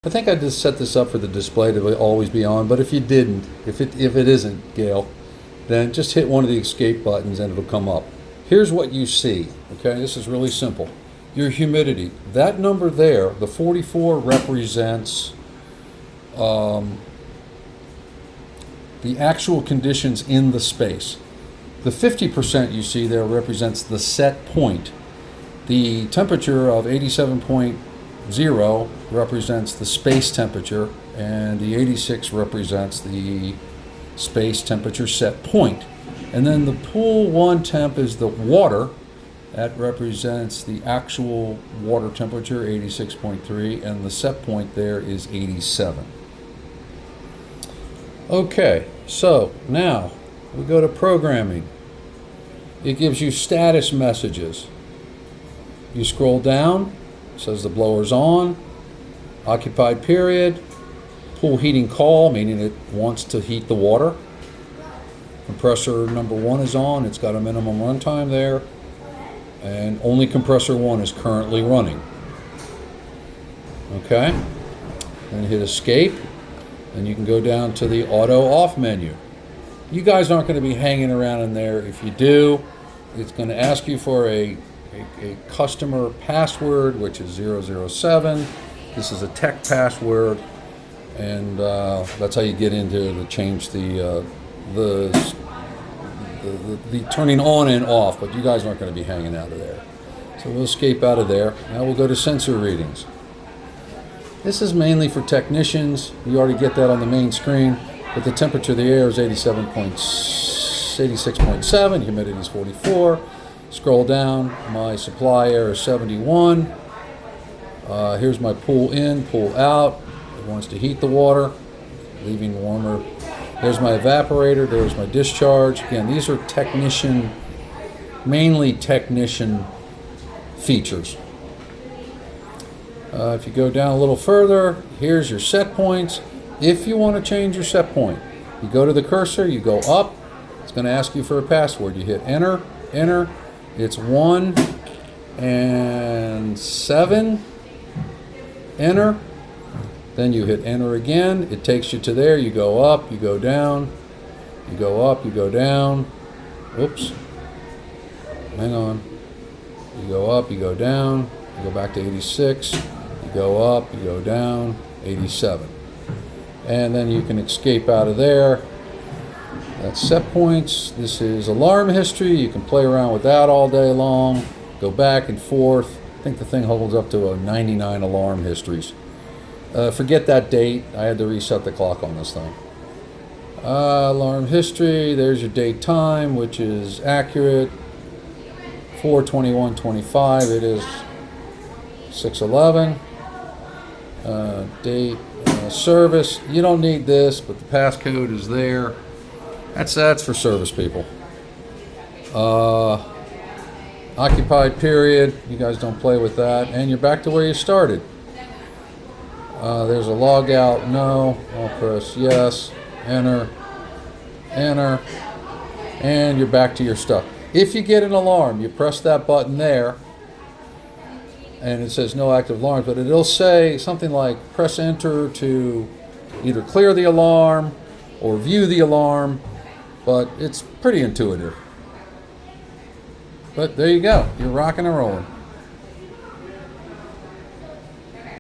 I think I just set this up for the display to always be on, but if you didn't, if it isn't, Gail, then just hit one of the escape buttons and it'll come up. Here's what you see, okay? This is really simple. Your humidity. That number there, the 44, represents the actual conditions in the space. The 50% you see there represents the set point. The temperature of 87.0 represents the space temperature, and the 86 represents the space temperature set point. And then the pool 1 temp is the water. That represents the actual water temperature, 86.3, and the set point there is 87. Okay, so now we go to programming. It gives you status messages. You scroll down, it says the blower's on, occupied period, pool heating call, meaning it wants to heat the water. Compressor number 1 is on, it's got a minimum runtime there, and only compressor 1 is currently running. Okay, then hit escape, and you can go down to the auto off menu. You guys aren't going to be hanging around in there. If you do, it's going to ask you for a customer password, which is 007. This is a tech password, and that's how you get into to change the turning on and off, but you guys aren't going to be hanging out of there. So we'll escape out of there. Now we'll go to sensor readings. This is mainly for technicians. You already get that on the main screen, but the temperature of the air is 86.7, humidity is 44. Scroll down, my supply air is 71. Here's my pool in, pool out. It wants to heat the water, leaving warmer. There's my evaporator, there's my discharge. Again, these are mainly technician features. If you go down a little further, here's your set points. If you want to change your set point, you go to the cursor, you go up, it's going to ask you for a password. You hit enter, enter. It's 1 and 7, enter. Then you hit enter again. It takes you to there. You go up, you go down, you go up, you go down. Oops. Hang on. You go up, you go down, you go back to 86, you go up, you go down, 87. And then you can escape out of there. That's set points. This is alarm history. You can play around with that all day long. Go back and forth. I think the thing holds up to a 99 alarm histories. Forget that date. I had to reset the clock on this thing. Alarm history. There's your date time, which is accurate. 4/21/25. It is 6/11. Date service. You don't need this, but the passcode is there. That's for service people. Occupied period. You guys don't play with that, and you're back to where you started. There's a log out. No. I'll press yes. Enter. Enter. And you're back to your stuff. If you get an alarm, you press that button there, and it says no active alarms, but it'll say something like press enter to either clear the alarm or view the alarm, but it's pretty intuitive. But there you go. You're rocking and rolling.